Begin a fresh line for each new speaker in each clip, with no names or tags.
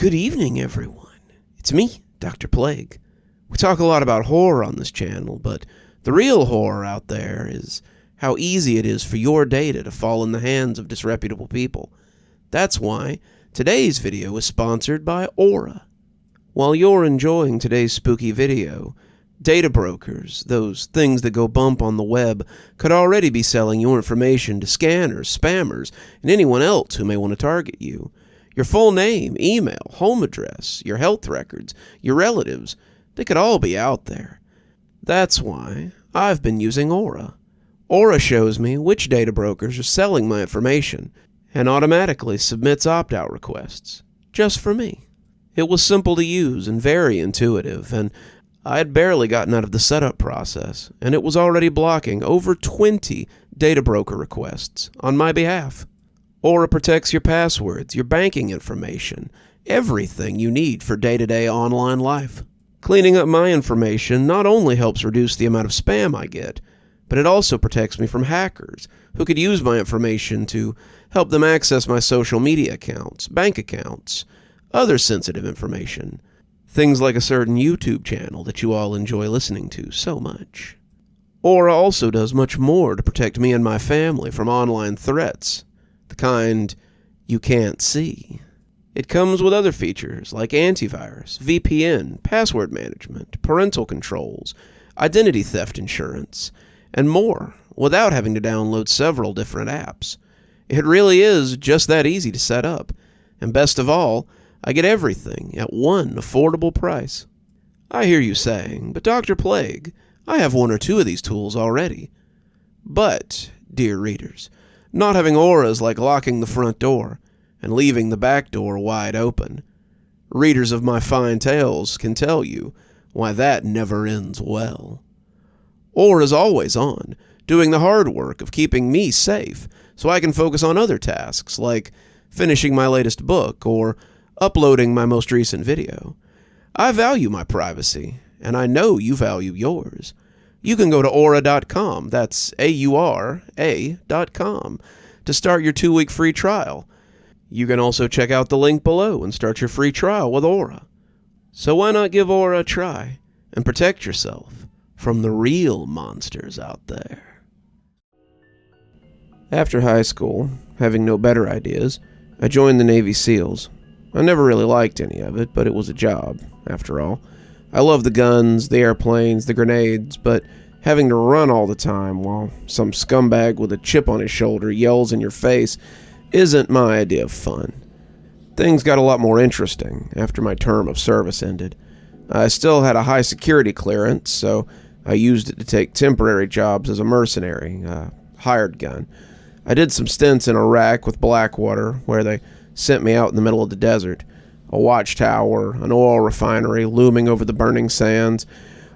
Good evening, everyone. It's me, Dr. Plague. We talk a lot about horror on this channel, but the real horror out there is how easy it is for your data to fall in the hands of disreputable people. That's why today's video is sponsored by Aura. While you're enjoying today's spooky video, data brokers, those things that go bump on the web, could already be selling your information to scanners, spammers, and anyone else who may want to target you. Your full name, email, home address, your health records, your relatives, they could all be out there. That's why I've been using Aura. Aura shows me which data brokers are selling my information and automatically submits opt-out requests, just for me. It was simple to use and very intuitive, and I had barely gotten out of the setup process, and it was already blocking over 20 data broker requests on my behalf. Aura protects your passwords, your banking information, everything you need for day-to-day online life. Cleaning up my information not only helps reduce the amount of spam I get, but it also protects me from hackers who could use my information to help them access my social media accounts, bank accounts, other sensitive information. Things like a certain YouTube channel that you all enjoy listening to so much. Aura also does much more to protect me and my family from online threats, the kind you can't see. It comes with other features like antivirus, VPN, password management, parental controls, identity theft insurance, and more, without having to download several different apps. It really is just that easy to set up, and best of all, I get everything at one affordable price. I hear you saying, but Dr. Plague, I have one or two of these tools already. But, dear readers, not having Aura is like locking the front door and leaving the back door wide open. Readers of my fine tales can tell you why that never ends well. Aura is always on, doing the hard work of keeping me safe so I can focus on other tasks like finishing my latest book or uploading my most recent video. I value my privacy, and I know you value yours. You can go to aura.com, that's AURA.com, to start your 2-week free trial. You can also check out the link below and start your free trial with Aura. So why not give Aura a try and protect yourself from the real monsters out there? After high school, having no better ideas, I joined the Navy SEALs. I never really liked any of it, but it was a job, after all. I love the guns, the airplanes, the grenades, but having to run all the time while some scumbag with a chip on his shoulder yells in your face isn't my idea of fun. Things got a lot more interesting after my term of service ended. I still had a high security clearance, so I used it to take temporary jobs as a mercenary, hired gun. I did some stints in Iraq with Blackwater, where they sent me out in the middle of the desert. A watchtower, an oil refinery looming over the burning sands.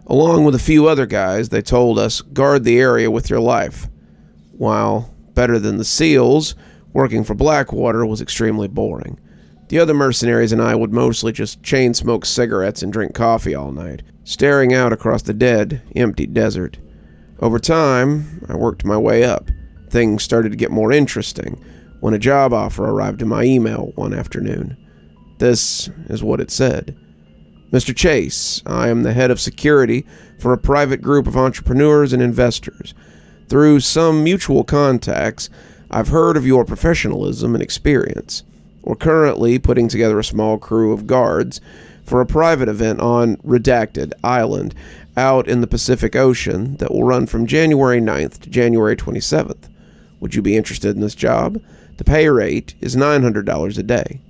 Along with a few other guys, they told us, guard the area with your life. While better than the SEALs, working for Blackwater was extremely boring. The other mercenaries and I would mostly just chain smoke cigarettes and drink coffee all night, staring out across the dead, empty desert. Over time, I worked my way up. Things started to get more interesting when a job offer arrived in my email one afternoon. This is what it said. Mr. Chase, I am the head of security for a private group of entrepreneurs and investors. Through some mutual contacts, I've heard of your professionalism and experience. We're currently putting together a small crew of guards for a private event on Redacted Island out in the Pacific Ocean that will run from January 9th to January 27th. Would you be interested in this job? The pay rate is $900 a day.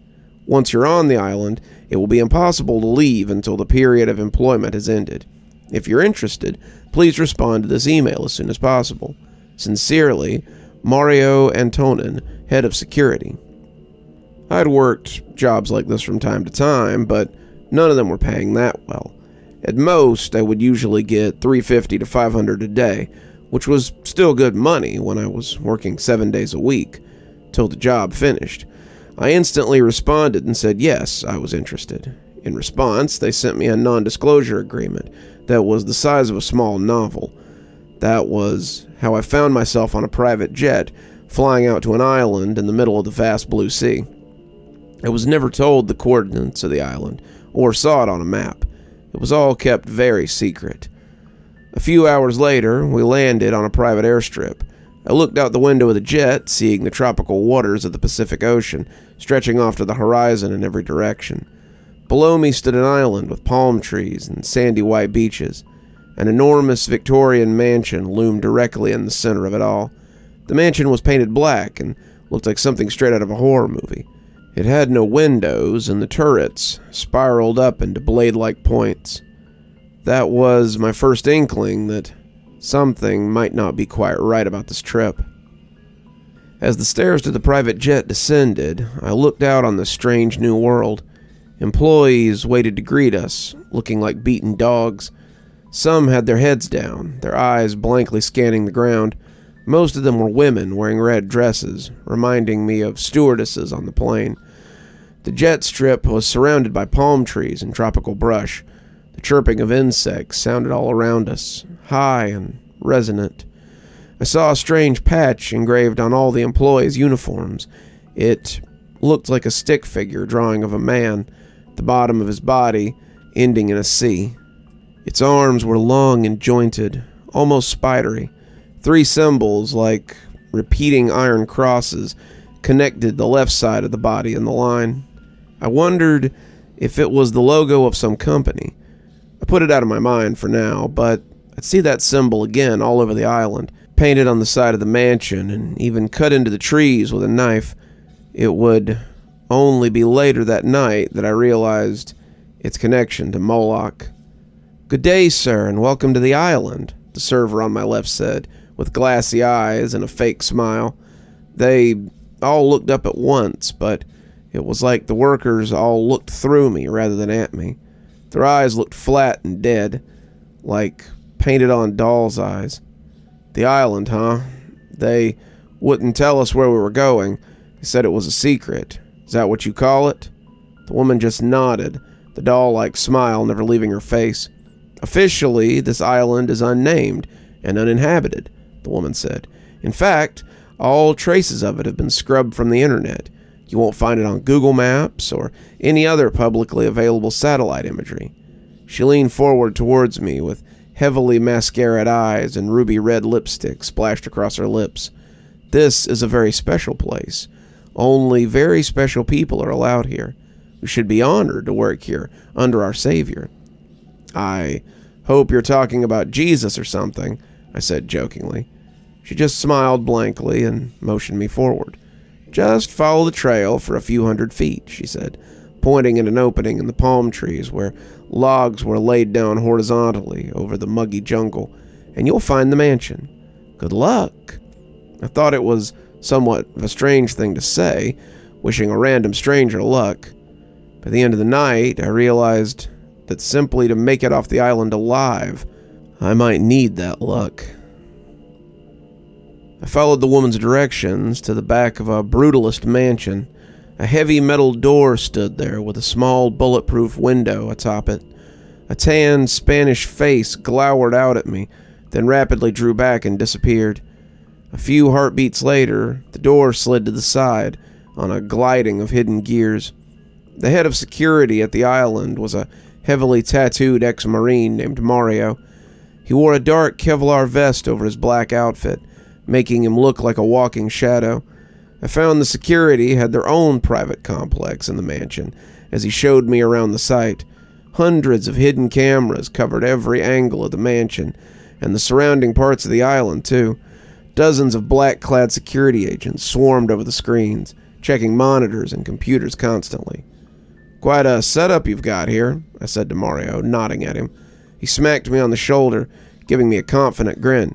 Once you're on the island, it will be impossible to leave until the period of employment has ended. If you're interested, please respond to this email as soon as possible. Sincerely, Mario Antonin, Head of Security. I'd worked jobs like this from time to time, but none of them were paying that well. At most, I would usually get $350 to $500 a day, which was still good money when I was working 7 days a week, till the job finished. I instantly responded and said yes, I was interested. In response, they sent me a non-disclosure agreement that was the size of a small novel. That was how I found myself on a private jet, flying out to an island in the middle of the vast blue sea. I was never told the coordinates of the island, or saw it on a map. It was all kept very secret. A few hours later, we landed on a private airstrip. I looked out the window of the jet, seeing the tropical waters of the Pacific Ocean stretching off to the horizon in every direction. Below me stood an island with palm trees and sandy white beaches. An enormous Victorian mansion loomed directly in the center of it all. The mansion was painted black and looked like something straight out of a horror movie. It had no windows, and the turrets spiraled up into blade-like points. That was my first inkling that something might not be quite right about this trip. As the stairs to the private jet descended, I looked out on this strange new world. Employees waited to greet us, looking like beaten dogs. Some had their heads down, their eyes blankly scanning the ground. Most of them were women wearing red dresses, reminding me of stewardesses on the plane. The jet strip was surrounded by palm trees and tropical brush. The chirping of insects sounded all around us, high and resonant. I saw a strange patch engraved on all the employees' uniforms. It looked like a stick figure drawing of a man, the bottom of his body ending in a C. Its arms were long and jointed, almost spidery. 3 symbols, like repeating iron crosses, connected the left side of the body in the line. I wondered if it was the logo of some company. I put it out of my mind for now, but I'd see that symbol again all over the island, painted on the side of the mansion, and even cut into the trees with a knife. It would only be later that night that I realized its connection to Moloch. "Good day, sir, and welcome to the island," the server on my left said, with glassy eyes and a fake smile. They all looked up at once, but it was like the workers all looked through me rather than at me. Their eyes looked flat and dead, like painted-on doll's eyes. "The island, huh? They wouldn't tell us where we were going. They said it was a secret. Is that what you call it?" The woman just nodded, the doll-like smile never leaving her face. "Officially, this island is unnamed and uninhabited," the woman said. "In fact, all traces of it have been scrubbed from the internet. You won't find it on Google Maps or any other publicly available satellite imagery." She leaned forward towards me with heavily mascaraed eyes and ruby red lipstick splashed across her lips. "This is a very special place. Only very special people are allowed here. We should be honored to work here under our Savior." "I hope you're talking about Jesus or something," I said jokingly. She just smiled blankly and motioned me forward. "Just follow the trail for a few hundred feet," she said, pointing at an opening in the palm trees where logs were laid down horizontally over the muggy jungle, "and you'll find the mansion. Good luck." I thought it was somewhat of a strange thing to say, wishing a random stranger luck. By the end of the night, I realized that simply to make it off the island alive, I might need that luck. I followed the woman's directions to the back of a brutalist mansion. A heavy metal door stood there with a small bulletproof window atop it. A tan Spanish face glowered out at me, then rapidly drew back and disappeared. A few heartbeats later, the door slid to the side on a gliding of hidden gears. The head of security at the island was a heavily tattooed ex-Marine named Mario. He wore a dark Kevlar vest over his black outfit, making him look like a walking shadow. I found the security had their own private complex in the mansion, as he showed me around the site. Hundreds of hidden cameras covered every angle of the mansion, and the surrounding parts of the island, too. Dozens of black-clad security agents swarmed over the screens, checking monitors and computers constantly. "Quite a setup you've got here," I said to Mario, nodding at him. He smacked me on the shoulder, giving me a confident grin.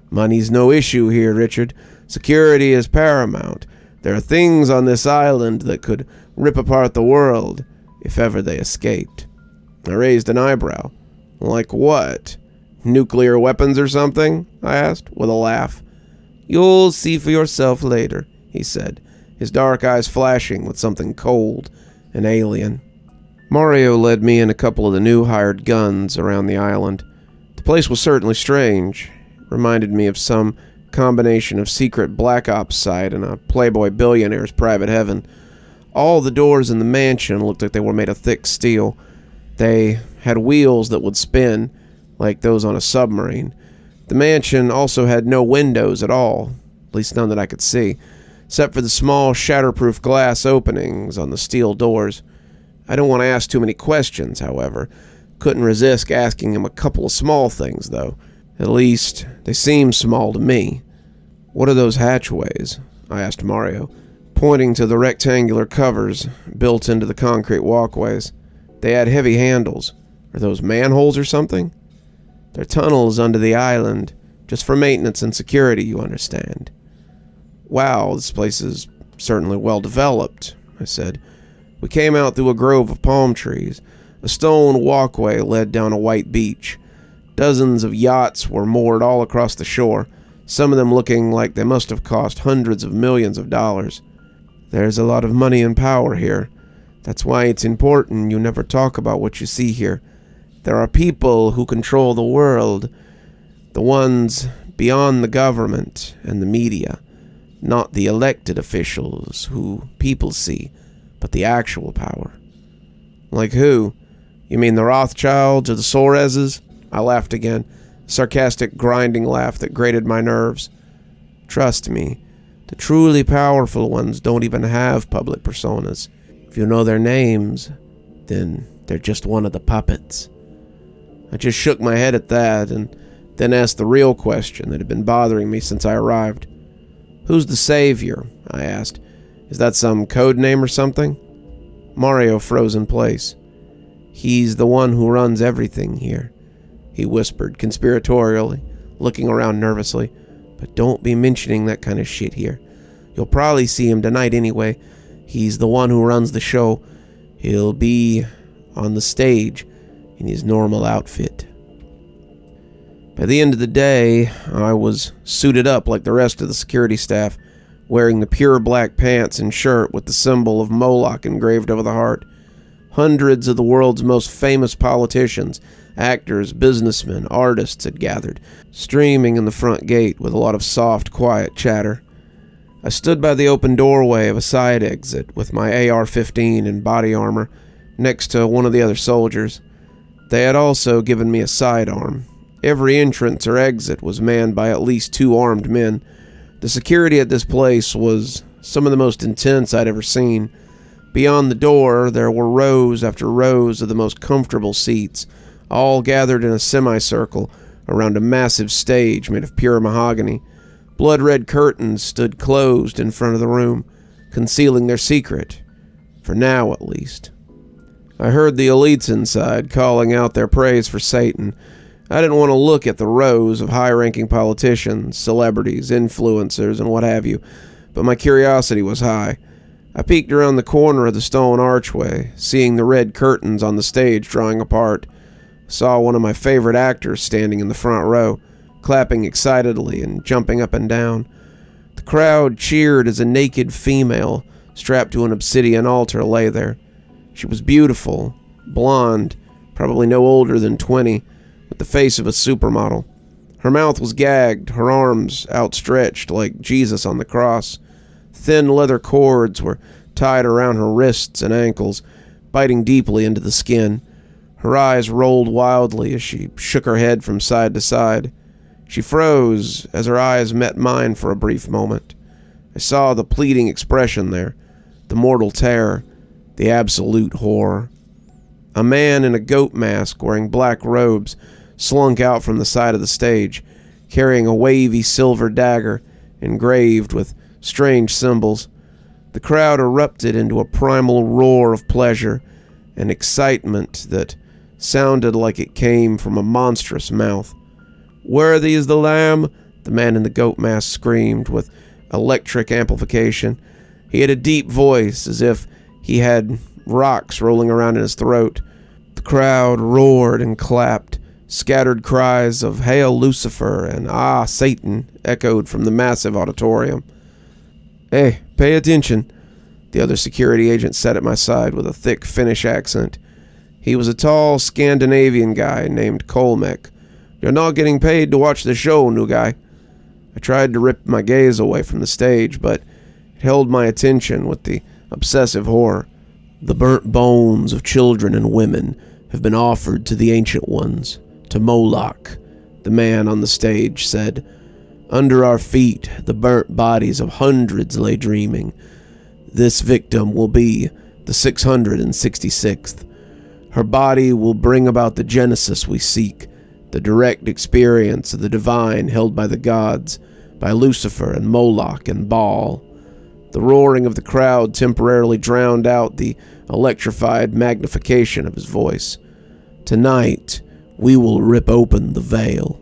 "Money's no issue here, Richard. Security is paramount. There are things on this island that could rip apart the world, if ever they escaped." I raised an eyebrow. "Like what? Nuclear weapons or something?" I asked, with a laugh. "You'll see for yourself later," he said, his dark eyes flashing with something cold and alien. Mario led me in a couple of the new hired guns around the island. The place was certainly strange. It reminded me of some combination of secret black ops site and a playboy billionaire's private heaven. All the doors in the mansion looked like they were made of thick steel. They had wheels that would spin, like those on a submarine. The mansion also had no windows at all, at least none that I could see, except for the small shatterproof glass openings on the steel doors. I don't want to ask too many questions, however. Couldn't resist asking him a couple of small things, though. At least, they seemed small to me. "What are those hatchways?" I asked Mario, pointing to the rectangular covers built into the concrete walkways. They had heavy handles. Are those manholes or something? They're tunnels under the island, just for maintenance and security, you understand. "Wow, this place is certainly well developed," I said. We came out through a grove of palm trees. A stone walkway led down a white beach. Dozens of yachts were moored all across the shore, some of them looking like they must have cost hundreds of millions of dollars. There's a lot of money and power here. That's why it's important you never talk about what you see here. There are people who control the world, the ones beyond the government and the media, not the elected officials who people see, but the actual power." "Like who? You mean the Rothschilds or the Suarezes?" I laughed again, a sarcastic grinding laugh that grated my nerves. "Trust me, the truly powerful ones don't even have public personas. If you know their names, then they're just one of the puppets." I just shook my head at that, and then asked the real question that had been bothering me since I arrived. "Who's the Savior?" I asked. "Is that some code name or something?" Mario froze in place. "He's the one who runs everything here," he whispered conspiratorially, looking around nervously. "But don't be mentioning that kind of shit here. You'll probably see him tonight anyway. He's the one who runs the show. He'll be on the stage in his normal outfit." By the end of the day, I was suited up like the rest of the security staff, wearing the pure black pants and shirt with the symbol of Moloch engraved over the heart. Hundreds of the world's most famous politicians, actors, businessmen, artists had gathered, streaming in the front gate with a lot of soft, quiet chatter. I stood by the open doorway of a side exit with my AR-15 and body armor next to one of the other soldiers. They had also given me a sidearm. Every entrance or exit was manned by at least 2 armed men. The security at this place was some of the most intense I'd ever seen. Beyond the door, there were rows after rows of the most comfortable seats, all gathered in a semicircle around a massive stage made of pure mahogany. Blood-red curtains stood closed in front of the room, concealing their secret, for now at least. I heard the elites inside calling out their praise for Satan. I didn't want to look at the rows of high-ranking politicians, celebrities, influencers, and what have you, but my curiosity was high. I peeked around the corner of the stone archway, seeing the red curtains on the stage drawing apart. Saw one of my favorite actors standing in the front row, clapping excitedly and jumping up and down. The crowd cheered as a naked female strapped to an obsidian altar lay there. She was beautiful, blonde, probably no older than 20, with the face of a supermodel. Her mouth was gagged, her arms outstretched like Jesus on the cross. Thin leather cords were tied around her wrists and ankles, biting deeply into the skin. Her eyes rolled wildly as she shook her head from side to side. She froze as her eyes met mine for a brief moment. I saw the pleading expression there, the mortal terror, the absolute horror. A man in a goat mask wearing black robes slunk out from the side of the stage, carrying a wavy silver dagger engraved with strange symbols. The crowd erupted into a primal roar of pleasure and excitement that sounded like it came from a monstrous mouth. "Worthy is the Lamb," the man in the goat mask screamed with electric amplification. He had a deep voice, as if he had rocks rolling around in his throat. The crowd roared and clapped. Scattered cries of "Hail Lucifer" and "Ah, Satan" echoed from the massive auditorium. "Hey, pay attention," the other security agent said at my side with a thick Finnish accent. He was a tall Scandinavian guy named Kolmek. "You're not getting paid to watch the show, new guy." I tried to rip my gaze away from the stage, but it held my attention with the obsessive horror. The burnt bones of children and women have been offered to the Ancient Ones, to Moloch, the man on the stage said. Under our feet, the burnt bodies of hundreds lay dreaming. This victim will be the 666th. Her body will bring about the genesis we seek, the direct experience of the divine held by the gods, by Lucifer and Moloch and Baal. The roaring of the crowd temporarily drowned out the electrified magnification of his voice. Tonight, we will rip open the veil.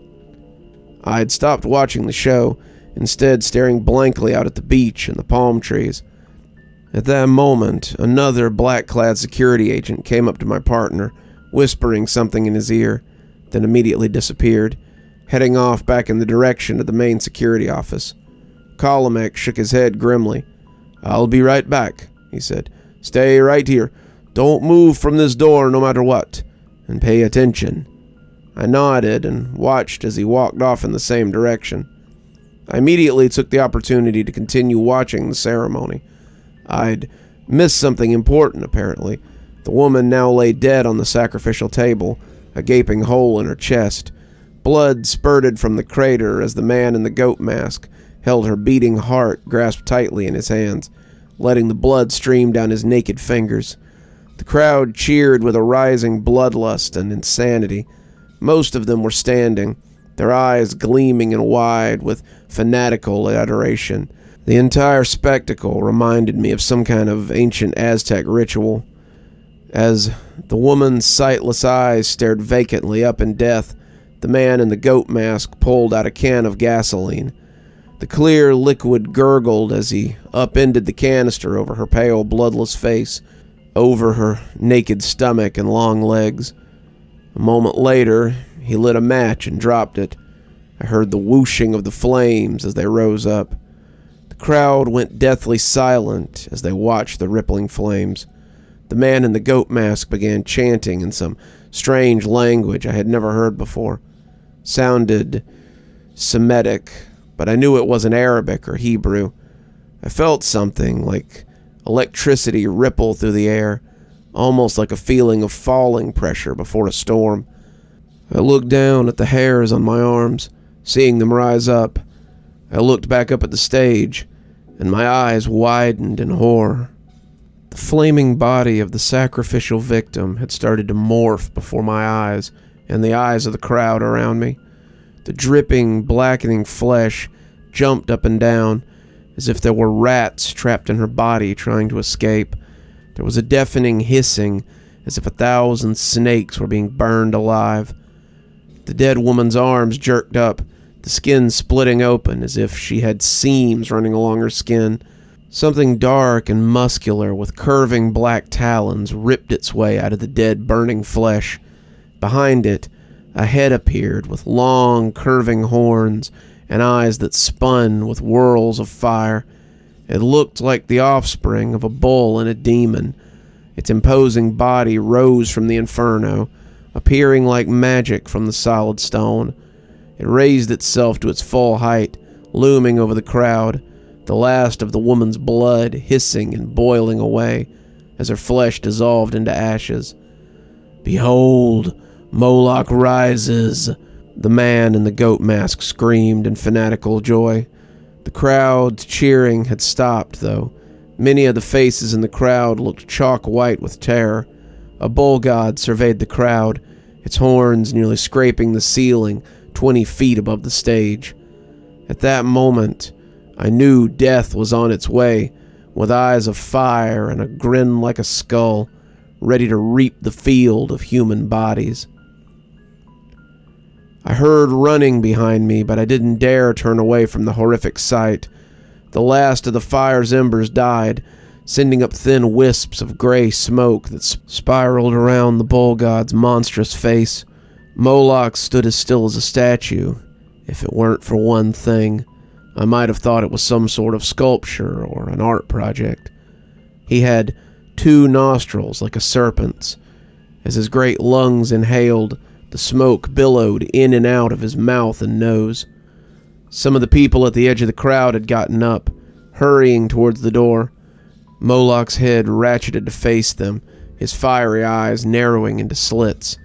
I had stopped watching the show, instead staring blankly out at the beach and the palm trees. At that moment, another black-clad security agent came up to my partner, whispering something in his ear, then immediately disappeared, heading off back in the direction of the main security office. Kolomek shook his head grimly. "I'll be right back," he said. "Stay right here. Don't move from this door no matter what. And pay attention." I nodded and watched as he walked off in the same direction. I immediately took the opportunity to continue watching the ceremony. I'd missed something important, apparently. The woman now lay dead on the sacrificial table, a gaping hole in her chest. Blood spurted from the crater as the man in the goat mask held her beating heart grasped tightly in his hands, letting the blood stream down his naked fingers. The crowd cheered with a rising bloodlust and insanity. Most of them were standing, their eyes gleaming and wide with fanatical adoration. The entire spectacle reminded me of some kind of ancient Aztec ritual. As the woman's sightless eyes stared vacantly up in death, the man in the goat mask pulled out a can of gasoline. The clear liquid gurgled as he upended the canister over her pale, bloodless face, over her naked stomach and long legs. A moment later, he lit a match and dropped it. I heard the whooshing of the flames as they rose up. The crowd went deathly silent as they watched the rippling flames. The man in the goat mask began chanting in some strange language I had never heard before. Sounded Semitic, but I knew it wasn't Arabic or Hebrew. I felt something like electricity ripple through the air, almost like a feeling of falling pressure before a storm. I looked down at the hairs on my arms, seeing them rise up. I looked back up at the stage, and my eyes widened in horror. The flaming body of the sacrificial victim had started to morph before my eyes and the eyes of the crowd around me. The dripping, blackening flesh jumped up and down, as if there were rats trapped in her body trying to escape. There was a deafening hissing, as if 1,000 snakes were being burned alive. The dead woman's arms jerked up, the skin splitting open as if she had seams running along her skin. Something dark and muscular with curving black talons ripped its way out of the dead, burning flesh. Behind it, a head appeared with long, curving horns and eyes that spun with whirls of fire. It looked like the offspring of a bull and a demon. Its imposing body rose from the inferno, appearing like magic from the solid stone. It raised itself to its full height, looming over the crowd, the last of the woman's blood hissing and boiling away as her flesh dissolved into ashes. "Behold, Moloch rises!" the man in the goat mask screamed in fanatical joy. The crowd cheering had stopped, though. Many of the faces in the crowd looked chalk white with terror. A bull god surveyed the crowd, its horns nearly scraping the ceiling 20 feet above the stage. At that moment, I knew death was on its way, with eyes of fire and a grin like a skull, ready to reap the field of human bodies. I heard running behind me, but I didn't dare turn away from the horrific sight. The last of the fire's embers died, sending up thin wisps of gray smoke that spiraled around the bull god's monstrous face. Moloch stood as still as a statue. If it weren't for one thing, I might have thought it was some sort of sculpture or an art project. He had 2 nostrils like a serpent's. As his great lungs inhaled, the smoke billowed in and out of his mouth and nose. Some of the people at the edge of the crowd had gotten up, hurrying towards the door. Moloch's head ratcheted to face them, his fiery eyes narrowing into slits.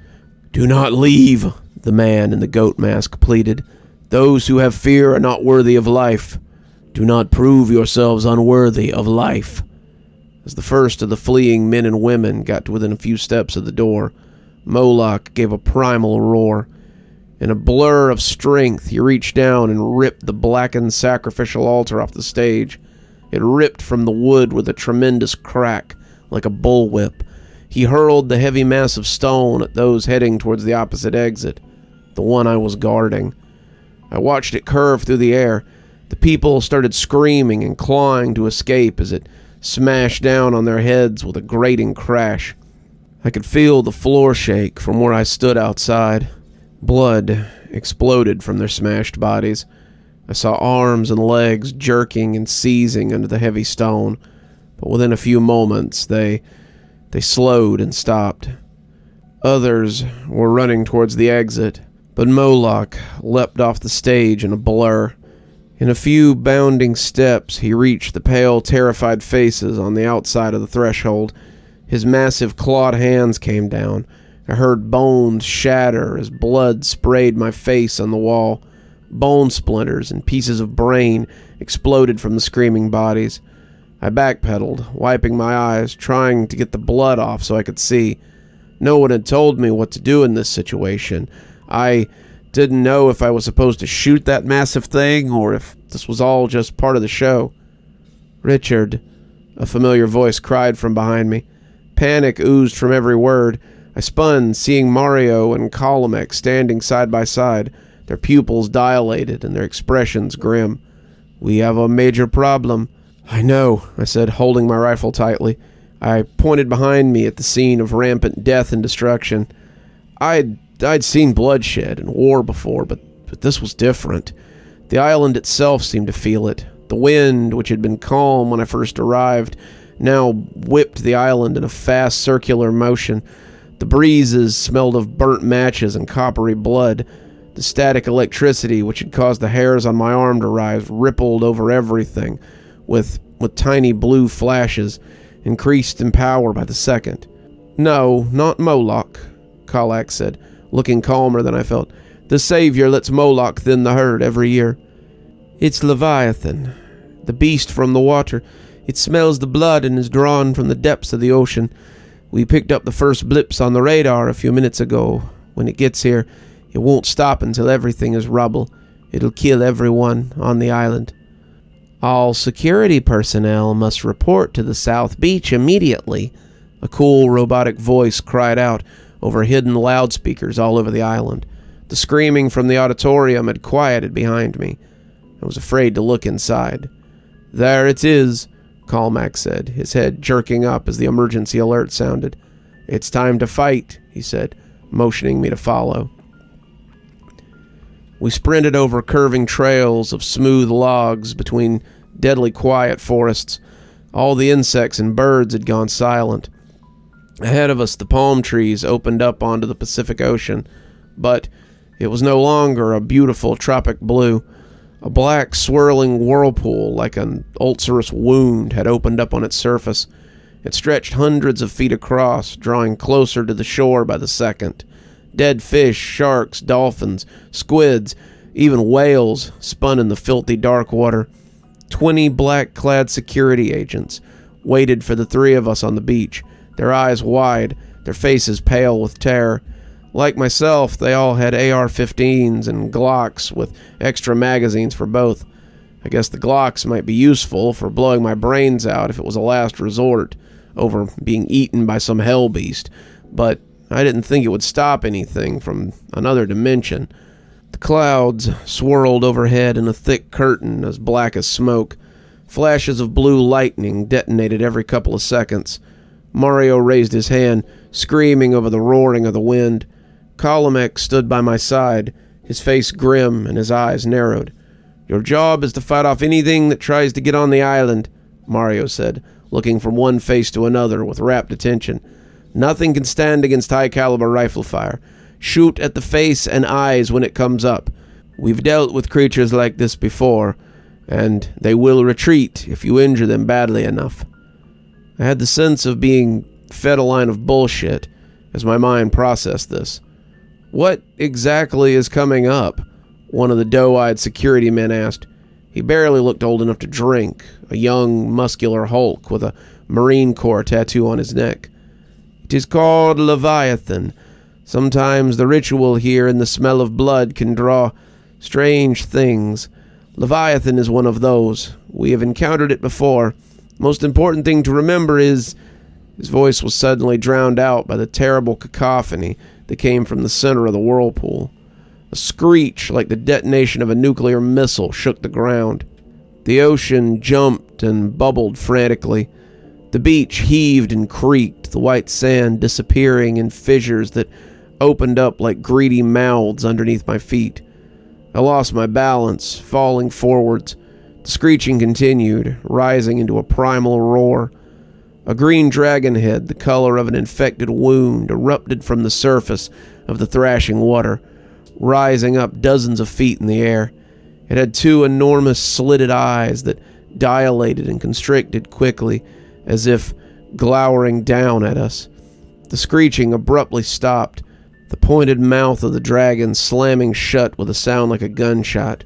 "Do not leave," the man in the goat mask pleaded. "Those who have fear are not worthy of life. Do not prove yourselves unworthy of life." As the first of the fleeing men and women got to within a few steps of the door, Moloch gave a primal roar. In a blur of strength, he reached down and ripped the blackened sacrificial altar off the stage. It ripped from the wood with a tremendous crack, like a bullwhip. He hurled the heavy mass of stone at those heading towards the opposite exit, the one I was guarding. I watched it curve through the air. The people started screaming and clawing to escape as it smashed down on their heads with a grating crash. I could feel the floor shake from where I stood outside. Blood exploded from their smashed bodies. I saw arms and legs jerking and seizing under the heavy stone, but within a few moments they slowed and stopped. Others were running towards the exit, but Moloch leapt off the stage in a blur. In a few bounding steps, he reached the pale, terrified faces on the outside of the threshold. His massive clawed hands came down. I heard bones shatter as blood sprayed my face on the wall. Bone splinters and pieces of brain exploded from the screaming bodies. I backpedaled, wiping my eyes, trying to get the blood off so I could see. No one had told me what to do in this situation. I didn't know if I was supposed to shoot that massive thing or if this was all just part of the show. "Richard," a familiar voice cried from behind me. Panic oozed from every word. I spun, seeing Mario and Colomek standing side by side, their pupils dilated and their expressions grim. "We have a major problem." "I know," I said, holding my rifle tightly. I pointed behind me at the scene of rampant death and destruction. I'd seen bloodshed and war before, but this was different. The island itself seemed to feel it. The wind, which had been calm when I first arrived, now whipped the island in a fast circular motion. The breezes smelled of burnt matches and coppery blood. The static electricity, which had caused the hairs on my arm to rise, rippled over everything, with tiny blue flashes, increased in power by the second. "No, not Moloch," Kalak said, looking calmer than I felt. "The Savior lets Moloch thin the herd every year. It's Leviathan, the beast from the water. It smells the blood and is drawn from the depths of the ocean. We picked up the first blips on the radar a few minutes ago. When it gets here, it won't stop until everything is rubble. It'll kill everyone on the island. All security personnel must report to the South Beach immediately," a cool robotic voice cried out over hidden loudspeakers all over the island. The screaming from the auditorium had quieted behind me. I was afraid to look inside. "There it is," Kalmak said, his head jerking up as the emergency alert sounded. "It's time to fight," he said, motioning me to follow. We sprinted over curving trails of smooth logs between deadly quiet forests. All the insects and birds had gone silent. Ahead of us, the palm trees opened up onto the Pacific Ocean, but it was no longer a beautiful tropic blue. A black, swirling whirlpool, like an ulcerous wound, had opened up on its surface. It stretched hundreds of feet across, drawing closer to the shore by the second. Dead fish, sharks, dolphins, squids, even whales spun in the filthy dark water. 20 black-clad security agents waited for the three of us on the beach, their eyes wide, their faces pale with terror. Like myself, they all had AR-15s and Glocks with extra magazines for both. I guess the Glocks might be useful for blowing my brains out if it was a last resort, over being eaten by some hell beast, but I didn't think it would stop anything from another dimension. The clouds swirled overhead in a thick curtain as black as smoke. Flashes of blue lightning detonated every couple of seconds. Mario raised his hand, screaming over the roaring of the wind. Colomek stood by my side, his face grim and his eyes narrowed. "Your job is to fight off anything that tries to get on the island," Mario said, looking from one face to another with rapt attention. "Nothing can stand against high-caliber rifle fire. Shoot at the face and eyes when it comes up. We've dealt with creatures like this before, and they will retreat if you injure them badly enough." I had the sense of being fed a line of bullshit as my mind processed this. "What exactly is coming up?" one of the doe-eyed security men asked. He barely looked old enough to drink, a young, muscular hulk with a Marine Corps tattoo on his neck. "It is called Leviathan. Sometimes the ritual here and the smell of blood can draw strange things. Leviathan is one of those. We have encountered it before. Most important thing to remember is..." His voice was suddenly drowned out by the terrible cacophony that came from the center of the whirlpool. A screech like the detonation of a nuclear missile shook the ground. The ocean jumped and bubbled frantically. The beach heaved and creaked, the white sand disappearing in fissures that opened up like greedy mouths underneath my feet. I lost my balance, falling forwards. The screeching continued, rising into a primal roar. A green dragon head, the color of an infected wound, erupted from the surface of the thrashing water, rising up dozens of feet in the air. It had two enormous slitted eyes that dilated and constricted quickly, as if glowering down at us. The screeching abruptly stopped, the pointed mouth of the dragon slamming shut with a sound like a gunshot.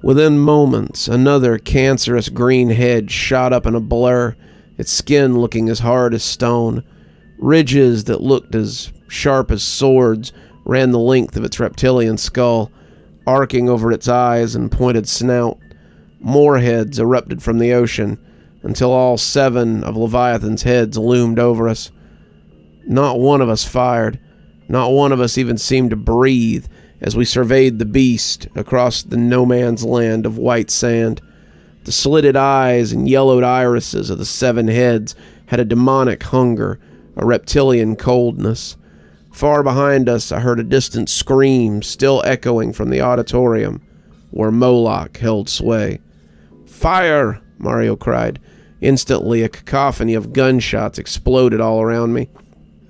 Within moments, another cancerous green head shot up in a blur, its skin looking as hard as stone. Ridges that looked as sharp as swords ran the length of its reptilian skull, arcing over its eyes and pointed snout. More heads erupted from the ocean, until all 7 of Leviathan's heads loomed over us. Not one of us fired. Not one of us even seemed to breathe as we surveyed the beast across the no-man's land of white sand. The slitted eyes and yellowed irises of the 7 heads had a demonic hunger, a reptilian coldness. Far behind us, I heard a distant scream still echoing from the auditorium, where Moloch held sway. "Fire!" Mario cried. Instantly, a cacophony of gunshots exploded all around me.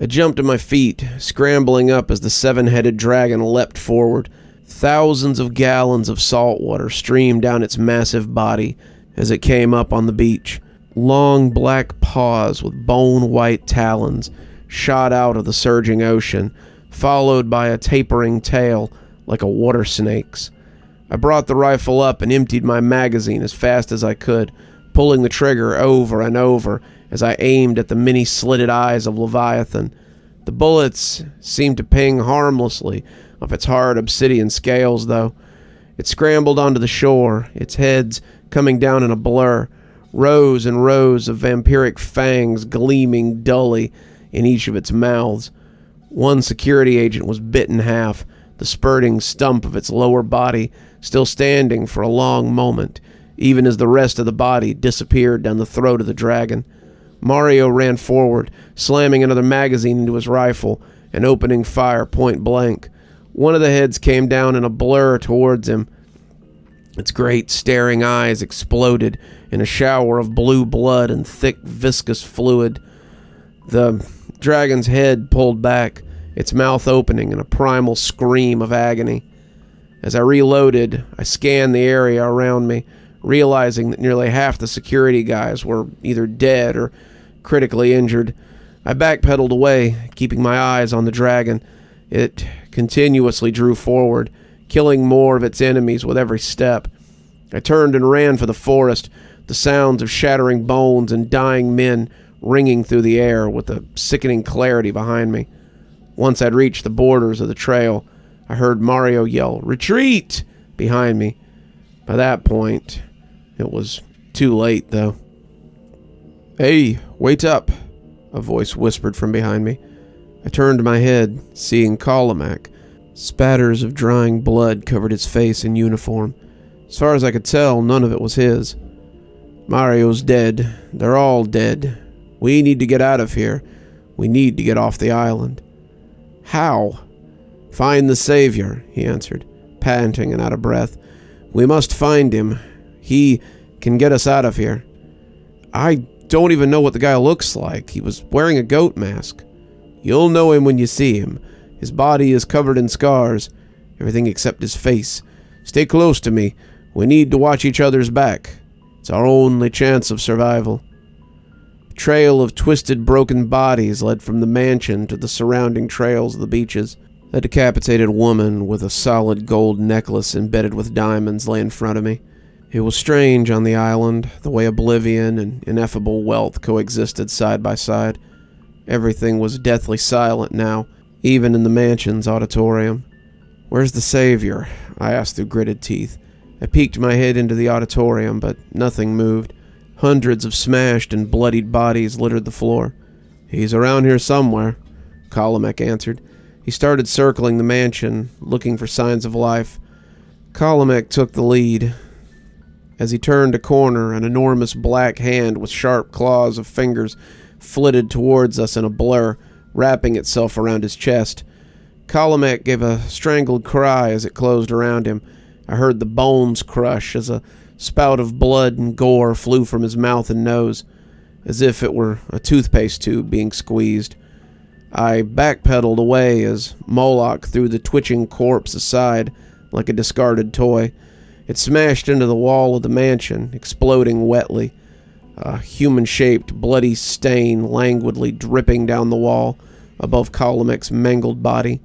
I jumped to my feet, scrambling up as the 7-headed dragon leapt forward. Thousands of gallons of salt water streamed down its massive body as it came up on the beach. Long black paws with bone-white talons shot out of the surging ocean, followed by a tapering tail like a water snake's. I brought the rifle up and emptied my magazine as fast as I could, pulling the trigger over and over as I aimed at the many slitted eyes of Leviathan. The bullets seemed to ping harmlessly off its hard obsidian scales, though. It scrambled onto the shore, its heads coming down in a blur, rows and rows of vampiric fangs gleaming dully in each of its mouths. One security agent was bit in half, the spurting stump of its lower body still standing for a long moment, even as the rest of the body disappeared down the throat of the dragon. Mario ran forward, slamming another magazine into his rifle and opening fire point blank. One of the heads came down in a blur towards him. Its great staring eyes exploded in a shower of blue blood and thick viscous fluid. The dragon's head pulled back, its mouth opening in a primal scream of agony. As I reloaded, I scanned the area around me, realizing that nearly half the security guys were either dead or critically injured. I backpedaled away, keeping my eyes on the dragon. It continuously drew forward, killing more of its enemies with every step. I turned and ran for the forest, the sounds of shattering bones and dying men ringing through the air with a sickening clarity behind me. Once I'd reached the borders of the trail, I heard Mario yell, "Retreat!" behind me. By that point, it was too late, though. "Hey, wait up," a voice whispered from behind me. I turned my head, seeing Colomac. Spatters of drying blood covered his face and uniform. As far as I could tell, none of it was his. "Mario's dead. They're all dead. We need to get out of here. We need to get off the island." "How?" "Find the Savior," he answered, panting and out of breath. "We must find him. He can get us out of here." "I don't even know what the guy looks like. He was wearing a goat mask." "You'll know him when you see him. His body is covered in scars, everything except his face. Stay close to me. We need to watch each other's back. It's our only chance of survival." I Trail of twisted, broken bodies led from the mansion to the surrounding trails of the beaches. A decapitated woman with a solid gold necklace embedded with diamonds lay in front of me. It was strange on the island, the way oblivion and ineffable wealth coexisted side by side. Everything was deathly silent now, even in the mansion's auditorium. "Where's the savior?" I asked through gritted teeth. I peeked my head into the auditorium, but nothing moved. Hundreds of smashed and bloodied bodies littered the floor. "He's around here somewhere," Kalamek answered. He started circling the mansion, looking for signs of life. Kalamek took the lead. As he turned a corner, an enormous black hand with sharp claws of fingers flitted towards us in a blur, wrapping itself around his chest. Kalamek gave a strangled cry as it closed around him. I heard the bones crush as a spout of blood and gore flew from his mouth and nose, as if it were a toothpaste tube being squeezed. I backpedaled away as Moloch threw the twitching corpse aside like a discarded toy. It smashed into the wall of the mansion, exploding wetly, a human-shaped, bloody stain languidly dripping down the wall above Kalamek's mangled body.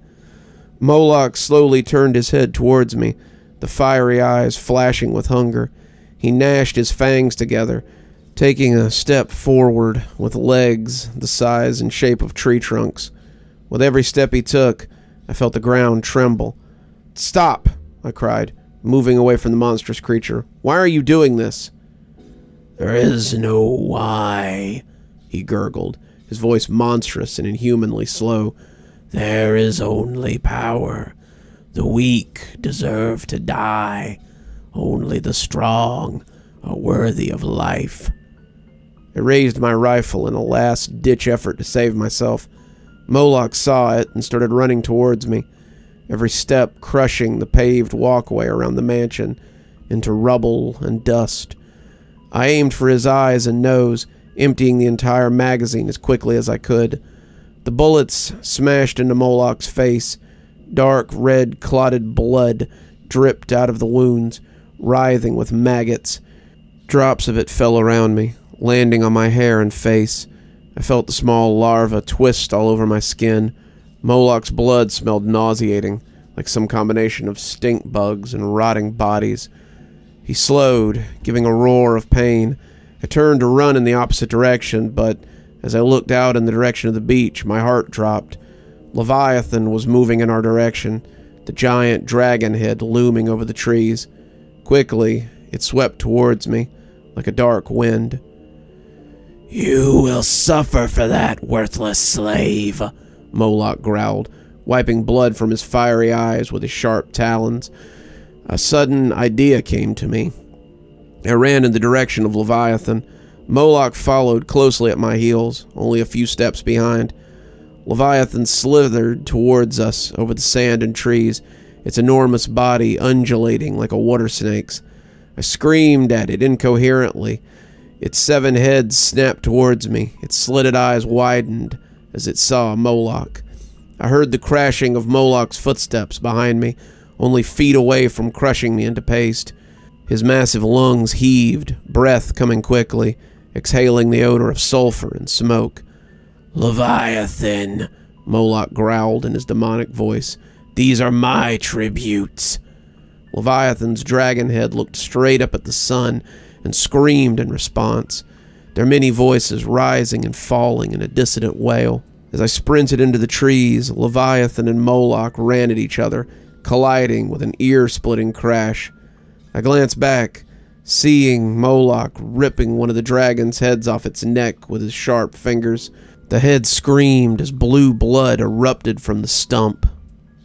Moloch slowly turned his head towards me, the fiery eyes flashing with hunger. He gnashed his fangs together, taking a step forward with legs the size and shape of tree trunks. With every step he took, I felt the ground tremble. "Stop!" I cried, moving away from the monstrous creature. "Why are you doing this?" "There is no why," he gurgled, his voice monstrous and inhumanly slow. "There is only power. The weak deserve to die. Only the strong are worthy of life." I raised my rifle in a last-ditch effort to save myself. Moloch saw it and started running towards me, every step crushing the paved walkway around the mansion into rubble and dust. I aimed for his eyes and nose, emptying the entire magazine as quickly as I could. The bullets smashed into Moloch's face. Dark red clotted blood dripped out of the wounds, writhing with maggots. Drops of it fell around me, landing on my hair and face. I felt the small larva twist all over my skin. Moloch's blood smelled nauseating, like some combination of stink bugs and rotting bodies. He slowed, giving a roar of pain. I turned to run in the opposite direction, but as I looked out in the direction of the beach, my heart dropped. Leviathan was moving in our direction, the giant dragon head looming over the trees. Quickly, it swept towards me, like a dark wind. "You will suffer for that, worthless slave," Moloch growled, wiping blood from his fiery eyes with his sharp talons. A sudden idea came to me. I ran in the direction of Leviathan. Moloch followed closely at my heels, only a few steps behind. Leviathan slithered towards us over the sand and trees, its enormous body undulating like a water snake's. I screamed at it incoherently. Its 7 heads snapped towards me. Its slitted eyes widened as it saw Moloch. I heard the crashing of Moloch's footsteps behind me, only feet away from crushing me into paste. His massive lungs heaved, breath coming quickly, exhaling the odor of sulfur and smoke. "Leviathan," Moloch growled in his demonic voice. "These are my tributes." Leviathan's dragon head looked straight up at the sun and screamed in response, their many voices rising and falling in a dissonant wail. As I sprinted into the trees, Leviathan and Moloch ran at each other, colliding with an ear-splitting crash. I glanced back, seeing Moloch ripping one of the dragon's heads off its neck with his sharp fingers. The head screamed as blue blood erupted from the stump.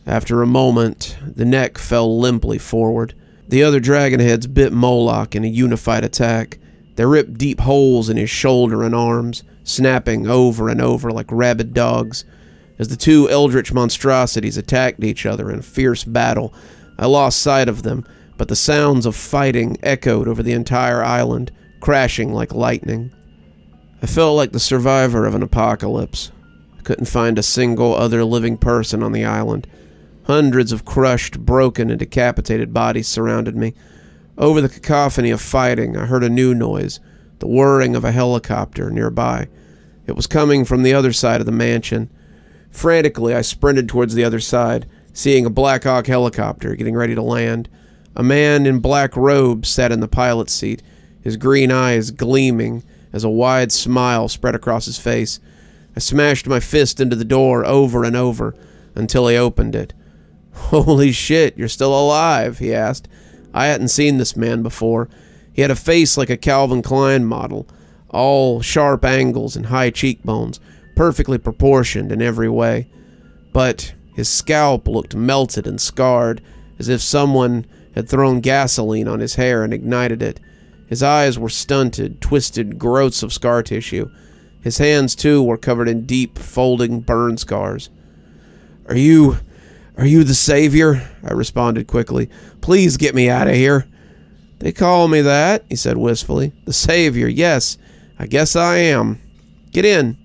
After a moment, the neck fell limply forward. The other dragon heads bit Moloch in a unified attack. They ripped deep holes in his shoulder and arms, snapping over and over like rabid dogs. As the two eldritch monstrosities attacked each other in a fierce battle, I lost sight of them, but the sounds of fighting echoed over the entire island, crashing like lightning. I felt like the survivor of an apocalypse. I couldn't find a single other living person on the island. Hundreds of crushed, broken, and decapitated bodies surrounded me. Over the cacophony of fighting, I heard a new noise, the whirring of a helicopter nearby. It was coming from the other side of the mansion. Frantically, I sprinted towards the other side, seeing a Black Hawk helicopter getting ready to land. A man in black robes sat in the pilot's seat, his green eyes gleaming as a wide smile spread across his face. I smashed my fist into the door over and over until he opened it. "Holy shit, you're still alive?" he asked. I hadn't seen this man before. He had a face like a Calvin Klein model, all sharp angles and high cheekbones, perfectly proportioned in every way. But his scalp looked melted and scarred, as if someone had thrown gasoline on his hair and ignited it. His eyes were stunted, twisted growths of scar tissue. His hands, too, were covered in deep, folding burn scars. Are you the savior?" I responded quickly. "Please get me out of here." "They call me that," he said wistfully. "The savior, yes. I guess I am. Get in."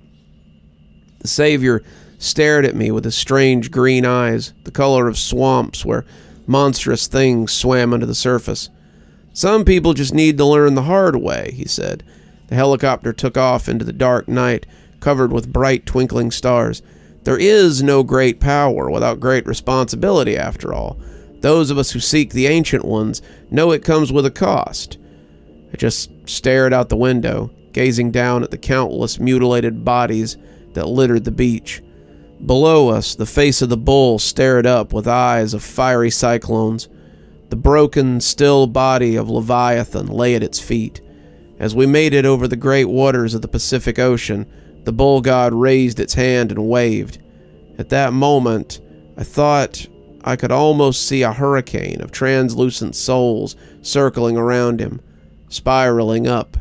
The savior stared at me with his strange green eyes, the color of swamps where monstrous things swam under the surface. "Some people just need to learn the hard way," he said. The helicopter took off into the dark night, covered with bright twinkling stars. There is no great power without great responsibility, after all. Those of us who seek the Ancient Ones know it comes with a cost. I just stared out the window, gazing down at the countless mutilated bodies that littered the beach. Below us, the face of the bull stared up with eyes of fiery cyclones. The broken, still body of Leviathan lay at its feet. As we made it over the great waters of the Pacific Ocean, the bull god raised its hand and waved. At that moment, I thought I could almost see a hurricane of translucent souls circling around him, spiraling up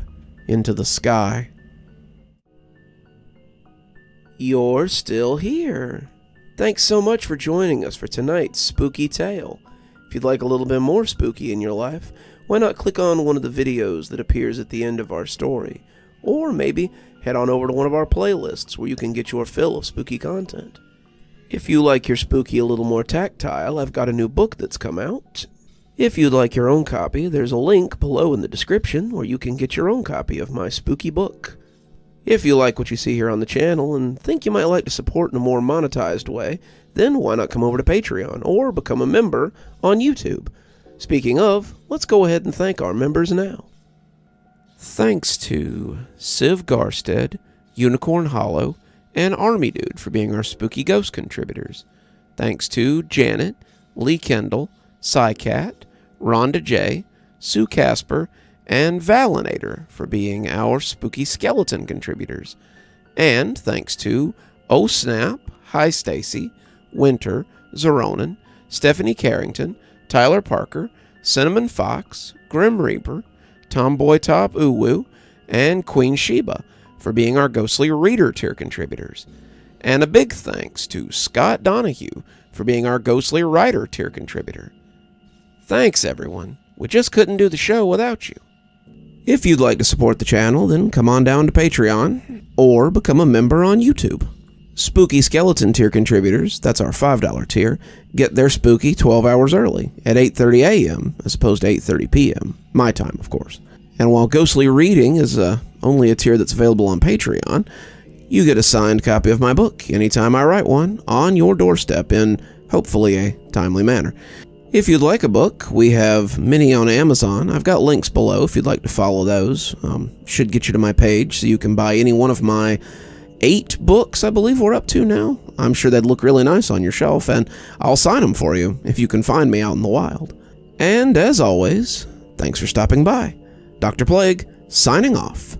into the sky. You're still here. Thanks so much for joining us for tonight's spooky tale. If you'd like a little bit more spooky in your life, why not click on one of the videos that appears at the end of our story? Or maybe head on over to one of our playlists where you can get your fill of spooky content. If you like your spooky a little more tactile, I've got a new book that's come out. If you'd like your own copy, there's a link below in the description where you can get your own copy of my spooky book. If you like what you see here on the channel and think you might like to support in a more monetized way, then why not come over to Patreon or become a member on YouTube? Speaking of, let's go ahead and thank our members now. Thanks to Civ Garstad, Unicorn Hollow, and Army Dude for being our Spooky Ghost contributors. Thanks to Janet, Lee Kendall, Saikat, Ronda J, Sue Casper, and Valinator for being our Spooky Skeleton contributors. And thanks to Oh Snap, Hi Stacy, Winter, Xaronan, Stephanie Carrington, Tyler Parker, Cinnamon Fox, Grim Reaper, TomBoiTopUwU, and Queen Sheebah for being our Ghostly Reader tier contributors. And a big thanks to Scott Donahue for being our Ghostly Writer tier contributor. Thanks, everyone. We just couldn't do the show without you. If you'd like to support the channel, then come on down to Patreon or become a member on YouTube. Spooky Skeleton tier contributors, that's our $5 tier, get their spooky 12 hours early at 8:30 a.m. as opposed to 8:30 p.m. My time, of course. And while Ghostly Reading is only a tier that's available on Patreon, you get a signed copy of my book anytime I write one on your doorstep in, hopefully, a timely manner. If you'd like a book, we have many on Amazon. I've got links below if you'd like to follow those. Should get you to my page so you can buy any one of my 8 books I believe we're up to now. I'm sure they'd look really nice on your shelf, and I'll sign them for you if you can find me out in the wild. And as always, thanks for stopping by. Dr. Plague, signing off.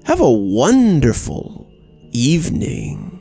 Have a wonderful evening.